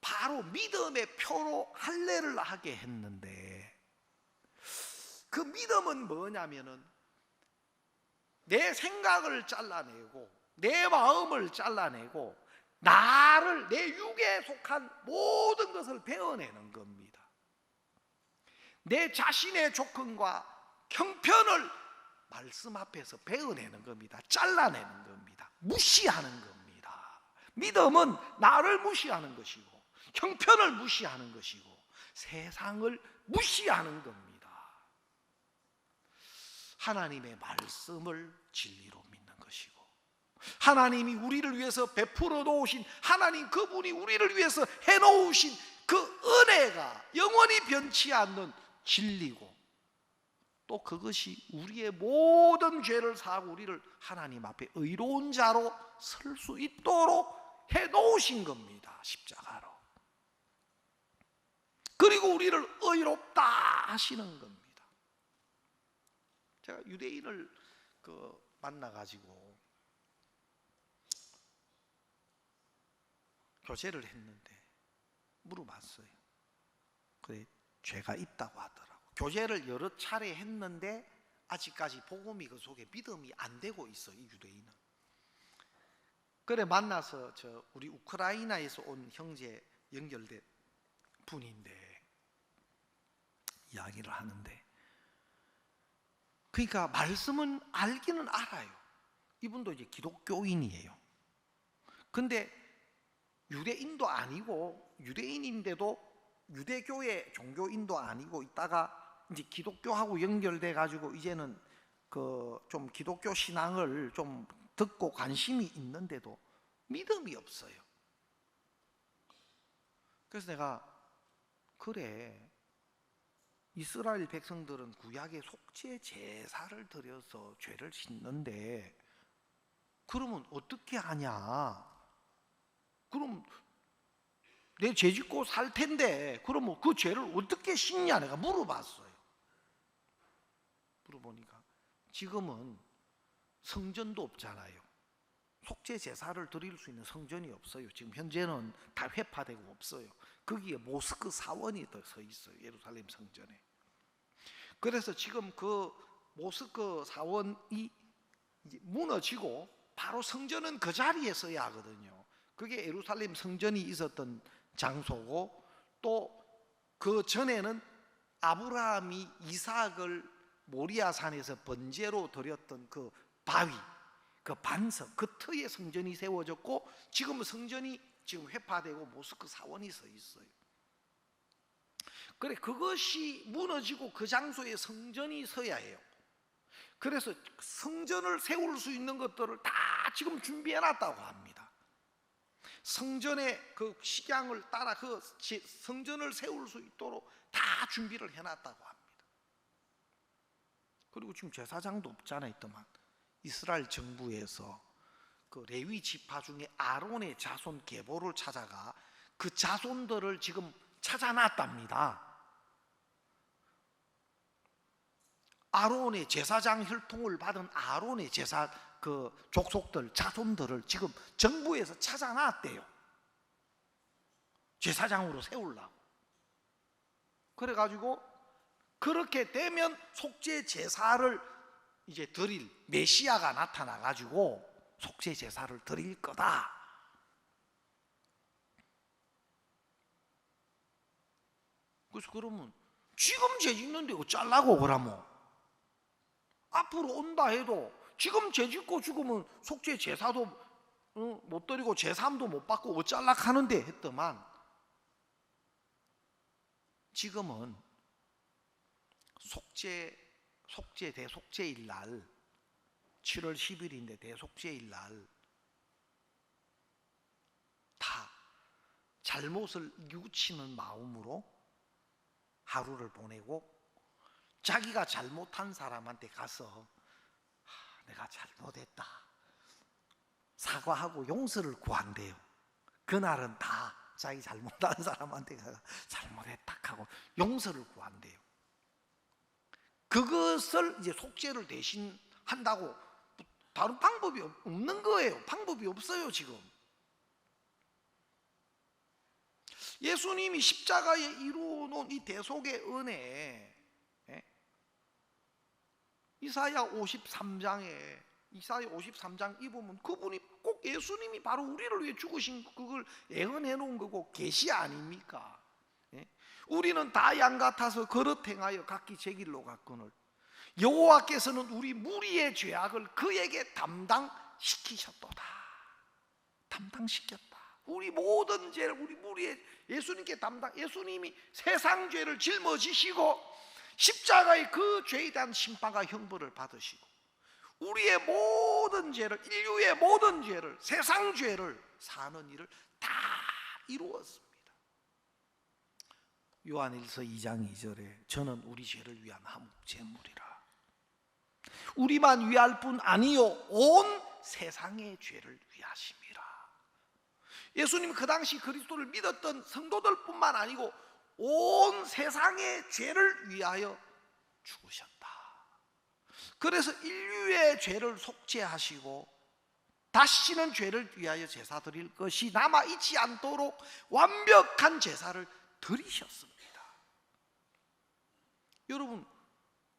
바로 믿음의 표로 할례를 하게 했는데, 그 믿음은 뭐냐면은 내 생각을 잘라내고 내 마음을 잘라내고 나를, 내 육에 속한 모든 것을 베어내는 겁니다. 내 자신의 조건과 형편을 말씀 앞에서 베어내는 겁니다. 잘라내는 겁니다. 무시하는 겁니다. 믿음은 나를 무시하는 것이고 형편을 무시하는 것이고 세상을 무시하는 겁니다. 하나님의 말씀을 진리로 믿는 것이고, 하나님이 우리를 위해서 베풀어 놓으신, 하나님 그분이 우리를 위해서 해놓으신 그 은혜가 영원히 변치 않는 진리고, 또 그것이 우리의 모든 죄를 사하고 우리를 하나님 앞에 의로운 자로 설 수 있도록 해놓으신 겁니다. 십자가로. 그리고 우리를 의롭다 하시는 겁니다. 제가 유대인을 만나가지고 교제를 했는데 물어봤어요. 그래, 죄가 있다고 하더라고. 교제를 여러 차례 했는데 아직까지 복음이 그 속에 믿음이 안 되고 있어, 이 유대인은. 그래 만나서 우리 우크라이나에서 온 형제 연결된 분인데 이야기를 하는데, 그러니까 말씀은 알기는 알아요. 이분도 이제 기독교인이에요. 근데 유대인도 아니고, 유대인인데도 유대교의 종교인도 아니고 있다가 이제 기독교하고 연결돼 가지고 이제는 좀 기독교 신앙을 좀 듣고 관심이 있는데도 믿음이 없어요. 그래서 내가, 그래, 이스라엘 백성들은 구약의 속죄 제사를 드려서 죄를 씻는데 그러면 어떻게 하냐? 그럼 내 죄 짓고 살 텐데 그러면 그 죄를 어떻게 씻냐? 내가 물어봤어요. 물어보니까 지금은 성전도 없잖아요. 속죄 제사를 드릴 수 있는 성전이 없어요. 지금 현재는 다 회파되고 없어요. 거기에 모스크 사원이 서 있어요, 예루살렘 성전에. 그래서 지금 그 모스크 사원이 이제 무너지고 바로 성전은 그 자리에 서야 하거든요. 그게 예루살렘 성전이 있었던 장소고, 또 그 전에는 아브라함이 이삭을 모리아 산에서 번제로 드렸던 그 바위, 그 반석, 그 터에 성전이 세워졌고, 지금 성전이 지금 회파되고 모스크 사원이 서 있어요. 그래, 그것이 무너지고 그 장소에 성전이 서야 해요. 그래서 성전을 세울 수 있는 것들을 다 지금 준비해 놨다고 합니다. 성전의 그 식양을 따라 그 성전을 세울 수 있도록 다 준비를 해 놨다고 합니다. 그리고 지금 제사장도 없잖아요. 있더만 이스라엘 정부에서 그 레위 지파 중에 아론의 자손 계보를 찾아가 그 자손들을 지금 찾아놨답니다. 아론의 제사장 혈통을 받은 아론의 제사 그 족속들, 자손들을 지금 정부에서 찾아놨대요. 제사장으로 세우려고. 그래가지고 그렇게 되면 속죄 제사를 이제 드릴 메시아가 나타나가지고 속죄 제사를 드릴 거다. 그래서 그러면 지금 죄 짓는데 어쩌려고 그러면? 앞으로 온다 해도 지금 죄 짓고 죽으면 속죄 제사도 못 드리고 제삼도 못 받고 어쩌려고 하는데 했더만, 지금은 속죄 속죄 대속죄일 날 7월 10일인데 대속죄일 날 다 잘못을 뉘우치는 마음으로 하루를 보내고 자기가 잘못한 사람한테 가서 내가 잘못했다 사과하고 용서를 구한대요. 그날은 다 자기 잘못한 사람한테 가서 잘못했다 하고 용서를 구한대요. 그것을 이제 속죄를 대신 한다고 다른 방법이 없는 거예요. 방법이 없어요 지금. 예수님이 십자가에 이루어 놓은 이 대속의 은혜, 이사야 53장 이 보면 그분이 꼭 예수님이 바로 우리를 위해 죽으신 그걸 예언해 놓은 거고 계시 아닙니까? 우리는 다 양 같아서 그릇 행하여 각기 제 길로 갔거늘 여호와께서는 우리 무리의 죄악을 그에게 담당시키셨도다. 담당시켰다. 우리 모든 죄를 우리 무리의 예수님께 예수님이 세상 죄를 짊어지시고 십자가의 그 죄에 대한 심판과 형벌을 받으시고 우리의 모든 죄를, 인류의 모든 죄를, 세상 죄를 사는 일을 다 이루었습니다. 요한일서 2장 2절에 저는 우리 죄를 위한 화목제물이라. 우리만 위할 뿐 아니요 온 세상의 죄를 위하심이라. 예수님 그 당시 그리스도를 믿었던 성도들뿐만 아니고 온 세상의 죄를 위하여 죽으셨다. 그래서 인류의 죄를 속죄하시고 다시는 죄를 위하여 제사 드릴 것이 남아있지 않도록 완벽한 제사를 드리셨습니다. 여러분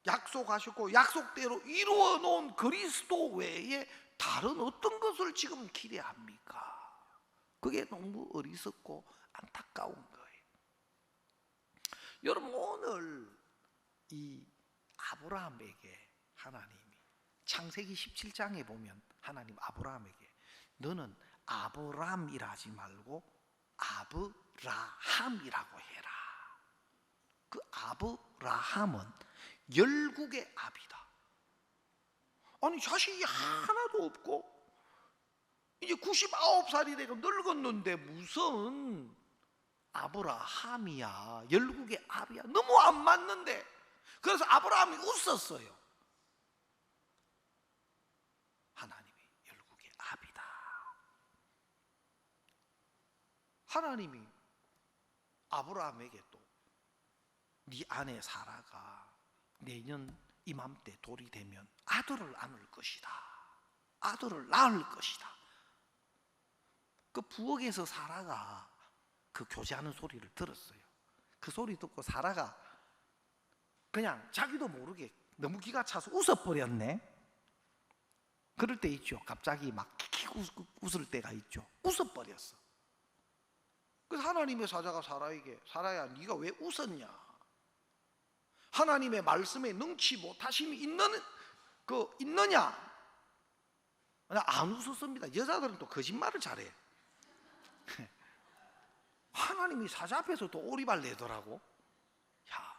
약속하셨고 약속대로 이루어 놓은 그리스도 외에 다른 어떤 것을 지금 기대합니까? 그게 너무 어리석고 안타까운 거예요. 여러분 오늘 이 아브라함에게 하나님이 창세기 17장에 보면 하나님 아브라함에게 너는 아브람이라 하지 말고 아브라함이라고 해라. 그 아브라함은 열국의 아비다. 아니 자식이 하나도 없고 이제 99살이 되고 늙었는데 무슨 아브라함이야, 열국의 아비야. 너무 안 맞는데. 그래서 아브라함이 웃었어요. 하나님이 열국의 아비다. 하나님이 아브라함에게 또 네 아내 사라가 내년 이맘때 돌이 되면 아들을 안을 것이다. 아들을 낳을 것이다. 그 부엌에서 사라가 그 교제하는 소리를 들었어요. 그 소리 듣고 사라가 그냥 자기도 모르게 너무 기가 차서 웃어버렸네. 그럴 때 있죠. 갑자기 막 킥킥 웃을 때가 있죠. 웃어버렸어. 그래서 하나님의 사자가 사라에게 사라야 네가 왜 웃었냐? 하나님의 말씀에 능치 못하심이 있느냐? 안 웃었습니다. 여자들은 또 거짓말을 잘해. 하나님이 사자 앞에서 또 오리발 내더라고. 야,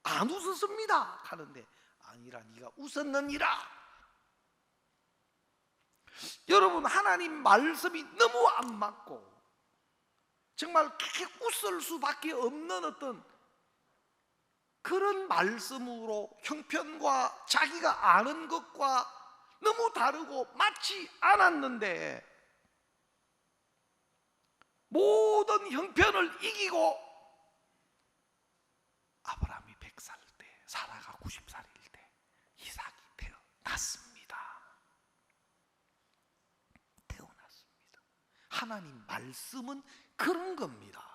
안 웃었습니다 하는데 아니라 네가 웃었느니라. 여러분 하나님 말씀이 너무 안 맞고 정말 그렇게 웃을 수밖에 없는 어떤 그런 말씀으로 형편과 자기가 아는 것과 너무 다르고 맞지 않았는데 모든 형편을 이기고 아브라함이 100살 때 사라가 90살일 때 이삭이 태어났습니다. 하나님 말씀은 그런 겁니다.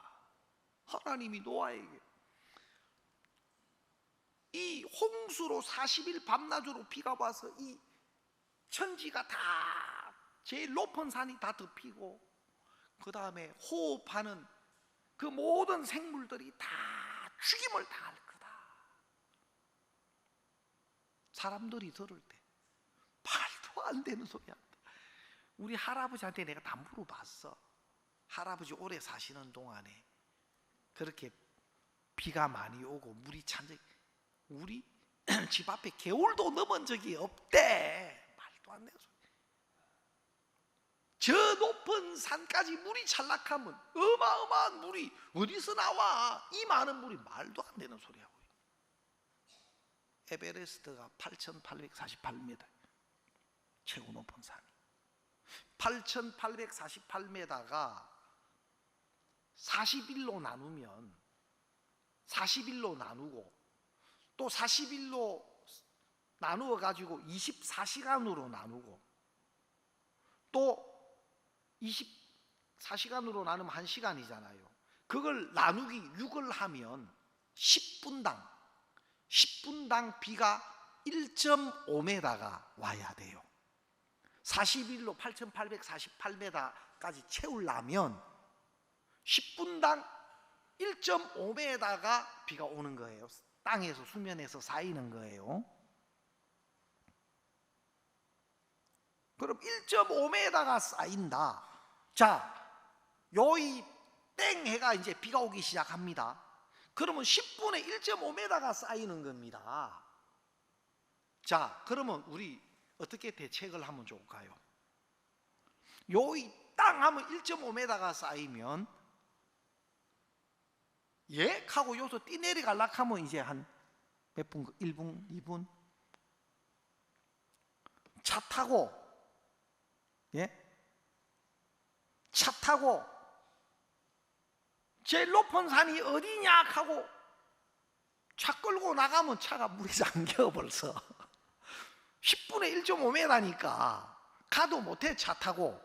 하나님이 노아에게 이 홍수로 40일 밤낮으로 비가 와서 이 천지가 다 제일 높은 산이 다 덮이고 그 다음에 호흡하는 그 모든 생물들이 다 죽임을 당할 거다. 사람들이 들을 때 말도 안 되는 소리 한다. 우리 할아버지한테 내가 다 물어봤어. 할아버지 오래 사시는 동안에 그렇게 비가 많이 오고 물이 찬 적이 우리 집 앞에 개울도 넘은 적이 없대. 말도 안 되는 소리. 저 높은 산까지 물이 찬락하면 어마어마한 물이 어디서 나와? 이 많은 물이 말도 안 되는 소리하고. 에베레스트가 8,848m, 최고 높은 산이. 8,848m가 40일로 나누면 40일로 나누고 또 40일로 나누어 가지고 24시간으로 나누고 또 24시간으로 나누면 1시간이잖아요. 그걸 나누기 6을 하면 10분당 비가 1.5m가 와야 돼요. 40일로 8,848m까지 채우려면 10분당 1.5m가 비가 오는 거예요. 땅에서, 수면에서 쌓이는 거예요. 그럼 1.5m가 쌓인다. 자, 요이 땡 해가 이제 비가 오기 시작합니다. 그러면 10분에 1.5m가 쌓이는 겁니다. 자, 그러면 우리 어떻게 대책을 하면 좋을까요? 요이 땅 하면 1.5m가 쌓이면 예? 하고 여기서 뛰내리 갈락 하면 이제 한 몇 분? 1분? 2분? 차 타고, 예? 차 타고 제일 높은 산이 어디냐 하고 차 끌고 나가면 차가 물에 잠겨 벌써. 10분에 1.5m니까 가도 못해, 차 타고.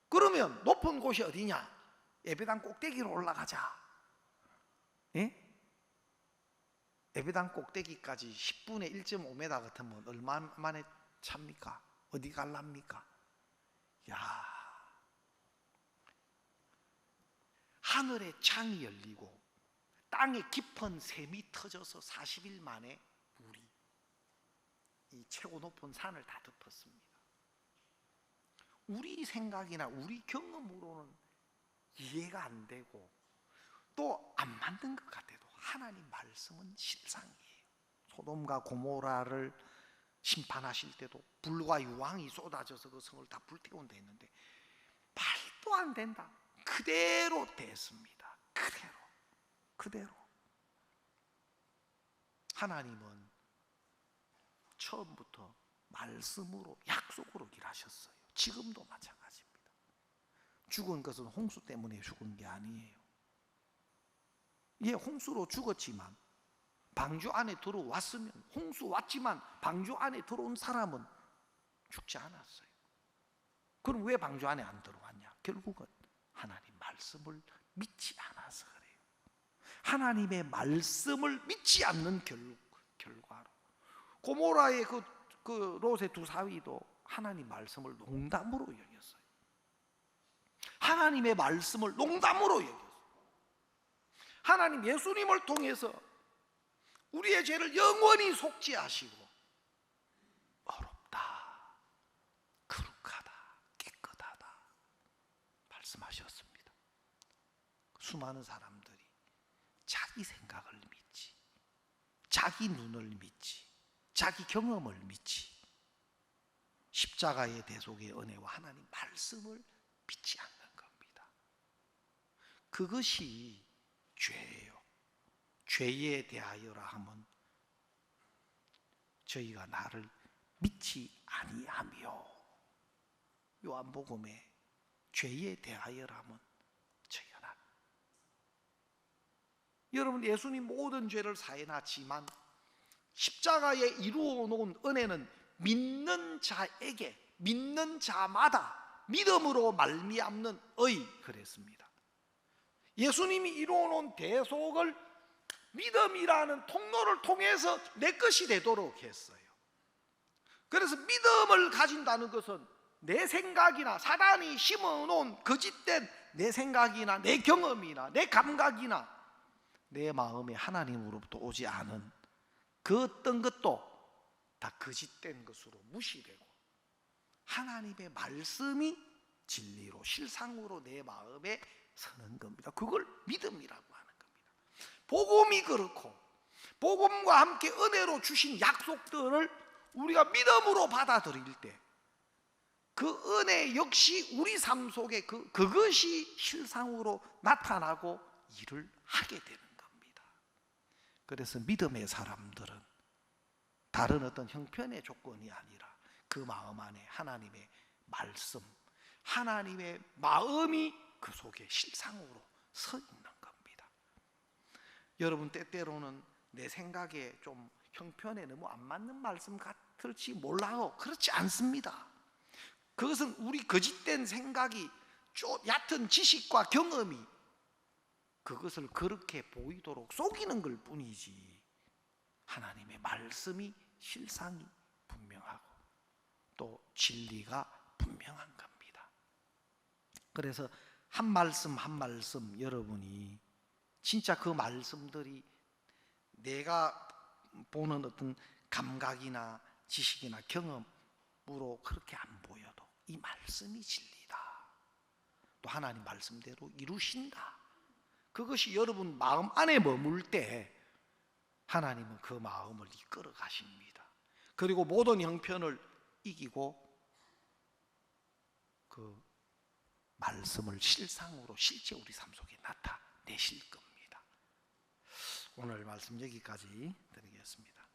그러면 높은 곳이 어디냐? 예배당 꼭대기로 올라가자. 예? 예배당 꼭대기까지 10분에 1.5m 같으면 얼마 만에 찹니까? 어디 갈랍니까? 야, 하늘에 창이 열리고 땅에 깊은 샘이 터져서 40일 만에 물이 이 최고 높은 산을 다 덮었습니다. 우리 생각이나 우리 경험으로는 이해가 안 되고 또 안 맞는 것 같아도 하나님 말씀은 실상이에요. 소돔과 고모라를 심판하실 때도 불과 유황이 쏟아져서 그 성을 다 불태운다 했는데 말도 안 된다. 그대로 됐습니다. 그대로. 하나님은 처음부터 말씀으로, 약속으로 일하셨어요. 지금도 마찬가지입니다. 죽은 것은 홍수 때문에 죽은 게 아니에요. 예, 홍수로 죽었지만 방주 안에 들어왔으면, 홍수 왔지만 방주 안에 들어온 사람은 죽지 않았어요. 그럼 왜 방주 안에 안 들어왔냐? 결국은 하나님 말씀을 믿지 않아서 그래요. 하나님의 말씀을 믿지 않는 결과로 고모라의 그 롯의 두 사위도 하나님 말씀을 농담으로 여겼어요. 하나님의 말씀을 농담으로 여겼어요. 하나님 예수님을 통해서 우리의 죄를 영원히 속죄하시고 어렵다, 거룩하다, 깨끗하다 말씀하셨습니다. 수많은 사람들이 자기 생각을 믿지, 자기 눈을 믿지, 자기 경험을 믿지, 십자가의 대속의 은혜와 하나님 말씀을 믿지 않는 겁니다. 그것이 죄예요. 죄에 대하여라 하면 저희가 나를 믿지 아니하며, 요한복음에 죄에 대하여라 하면 저희가 나. 여러분, 예수님 모든 죄를 사해놨지만 십자가에 이루어 놓은 은혜는 믿는 자에게, 믿는 자마다 믿음으로 말미암는 의, 그랬습니다. 예수님이 이루어 놓은 대속을 믿음이라는 통로를 통해서 내 것이 되도록 했어요. 그래서 믿음을 가진다는 것은 내 생각이나 사단이 심어놓은 거짓된 내 생각이나 내 경험이나 내 감각이나 내 마음에 하나님으로부터 오지 않은 그 어떤 것도 다 거짓된 것으로 무시되고 하나님의 말씀이 진리로, 실상으로 내 마음에 서는 겁니다. 그걸 믿음이라고 하는 겁니다. 복음이 그렇고 복음과 함께 은혜로 주신 약속들을 우리가 믿음으로 받아들일 때 그 은혜 역시 우리 삶 속에 그것이 실상으로 나타나고 일을 하게 되는 겁니다. 그래서 믿음의 사람들은 다른 어떤 형편의 조건이 아니라 그 마음 안에 하나님의 말씀, 하나님의 마음이 그 속에 실상으로 서 있는 겁니다. 여러분, 때때로는 내 생각에 좀 형편에 너무 안 맞는 말씀 같을지 몰라요. 그렇지 않습니다. 그것은 우리 거짓된 생각이, 얕은 지식과 경험이 그것을 그렇게 보이도록 속이는 걸 뿐이지, 하나님의 말씀이 실상이 분명하고 또 진리가 분명한 겁니다. 그래서 한 말씀 한 말씀 여러분이 진짜 그 말씀들이 내가 보는 어떤 감각이나 지식이나 경험으로 그렇게 안 보여도 이 말씀이 진리다, 또 하나님 말씀대로 이루신다, 그것이 여러분 마음 안에 머물 때 하나님은 그 마음을 이끌어 가십니다. 그리고 모든 형편을 이기고 그 말씀을 실상으로 실제 우리 삶 속에 나타내실 겁니다. 오늘 말씀 여기까지 드리겠습니다.